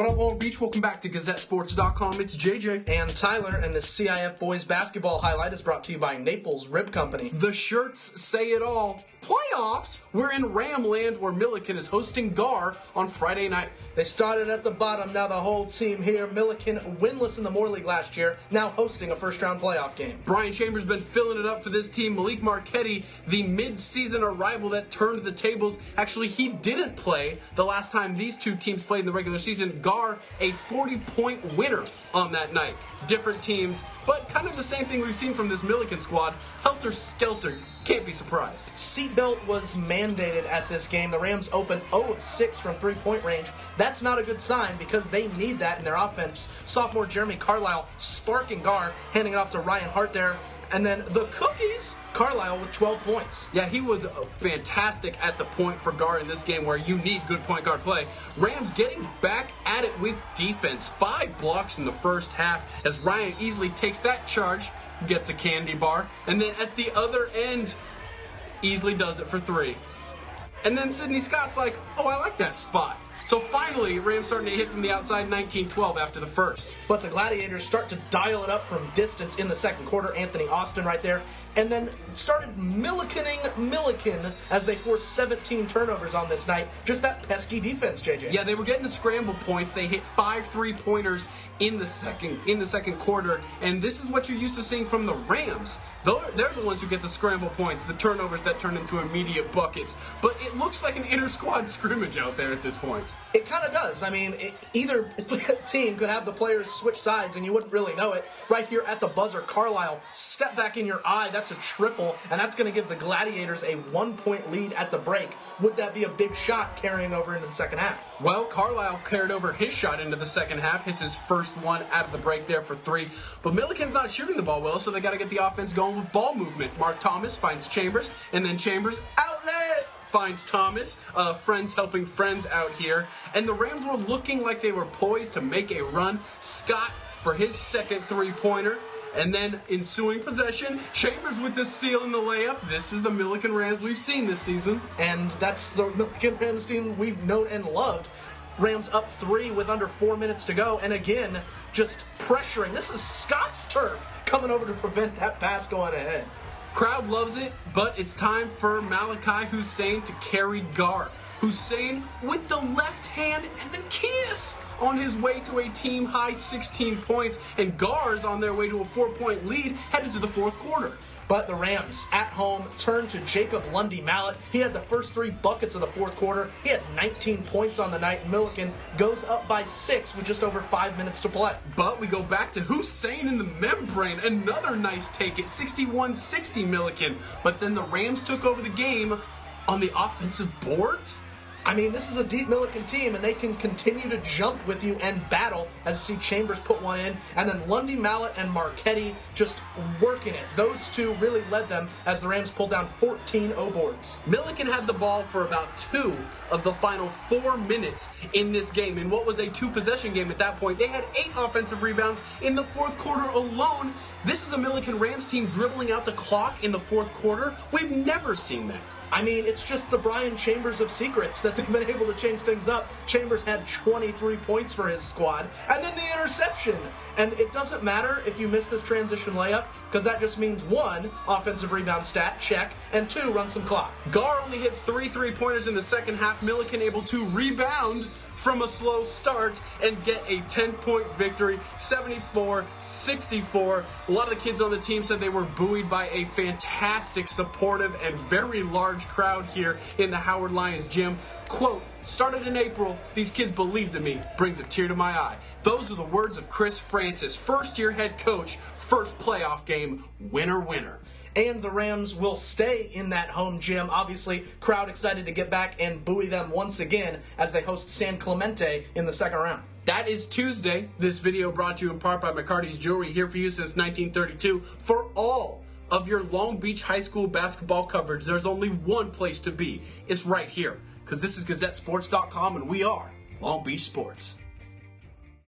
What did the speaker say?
What up, Long Beach? Welcome back to GazetteSports.com. It's JJ. And Tyler, and the CIF boys basketball highlight is brought to you by Naples Rib Company. The shirts say it all. Playoffs? We're in Ramland, where Millikan is hosting Gahr on Friday night. They started at the bottom, now the whole team here. Millikan winless in the Moore League last year, now hosting a first-round playoff game. Brian Chambers been filling it up for this team. Malik Marquetti, the mid-season arrival that turned the tables. Actually, he didn't play the last time these two teams played in the regular season. Gahr, a 40-point winner on that night. Different teams, but kind of the same thing we've seen from this Millikan squad. Helter-skelter. Can't be surprised. Seatbelt was mandated at this game. The Rams opened 0 of 6 from three-point range. That's not a good sign because they need that in their offense. Sophomore Jeremy Carlisle sparking Gahr, handing it off to Ryan Hart there. And then the cookies, Carlisle with 12 points. Yeah, he was fantastic at the point for Gahr in this game where you need good point guard play. Rams getting back at it with defense. 5 blocks in the first half as Ryan easily takes that charge, gets a candy bar, and then at the other end, easily does it for 3. And then Sidney Scott's like, oh, I like that spot. So finally, Rams starting to hit from the outside 19-12 after the first. But the Gladiators start to dial it up from distance in the second quarter. Anthony Austin right there. And then started Millikan as they forced 17 turnovers on this night. Just that pesky defense, JJ. Yeah, they were getting the scramble points. They hit 5 3-pointers in the second quarter. And this is what you're used to seeing from the Rams. They're the ones who get the scramble points, the turnovers that turn into immediate buckets. But it looks like an inter-squad scrimmage out there at this point. It kind of does. I mean, either team could have the players switch sides and you wouldn't really know it. Right here at the buzzer, Carlisle, step back in your eye. That's a triple, and that's going to give the Gladiators a 1-point lead at the break. Would that be a big shot carrying over into the second half? Well, Carlisle carried over his shot into the second half, hits his first one out of the break there for 3. But Millikan's not shooting the ball well, so they got to get the offense going with ball movement. Mark Thomas finds Chambers, and then Chambers outlet finds Thomas. Friends helping friends out here. And the Rams were looking like they were poised to make a run. Scott for his second 3-pointer. And then ensuing possession, Chambers with the steal and the layup. This is the Millikan Rams we've seen this season. And that's the Millikan Rams team we've known and loved. Rams up 3 with under 4 minutes to go. And again, just pressuring. This is Scott's turf coming over to prevent that pass going ahead. Crowd loves it, but it's time for Malachi Hussein to carry Gahr. Hussein with the left hand and the kiss on his way to a team-high 16 points, and Gahr is on their way to a 4-point lead headed to the fourth quarter. But the Rams, at home, turn to Jacob Lundy Mallet. He had the first 3 buckets of the fourth quarter. He had 19 points on the night. Millikan goes up by 6 with just over 5 minutes to play. But we go back to Hussein in the membrane. Another nice take at 61-60 Millikan. But then the Rams took over the game on the offensive boards. I mean, this is a deep Millikan team, and they can continue to jump with you and battle as you see Chambers put one in, and then Lundy Mallet and Marquetti just working it. Those two really led them as the Rams pulled down 14 O-boards. Millikan had the ball for about 2 of the final 4 minutes in this game. In what was a 2-possession game at that point, they had 8 offensive rebounds in the fourth quarter alone. This is a Millikan Rams team dribbling out the clock in the fourth quarter. We've never seen that. I mean, it's just the Brian Chambers of secrets that they've been able to change things up. Chambers had 23 points for his squad, and then the interception. And it doesn't matter if you miss this transition layup, because that just means 1, offensive rebound stat, check, and 2, run some clock. Gahr only hit 3 3-pointers in the second half. Millikan able to rebound from a slow start and get a 10-point victory, 74-64. A lot of the kids on the team said they were buoyed by a fantastic, supportive, and very large crowd here in the Howard Lions gym. Quote, started in April, these kids believed in me, brings a tear to my eye. Those are the words of Chris Francis, first-year head coach, first playoff game, winner, winner. And the Rams will stay in that home gym. Obviously, crowd excited to get back and buoy them once again as they host San Clemente in the second round. That is Tuesday. This video brought to you in part by McCarty's Jewelry, here for you since 1932. For all of your Long Beach high school basketball coverage, there's only one place to be. It's right here, because this is GazetteSports.com, and we are Long Beach Sports.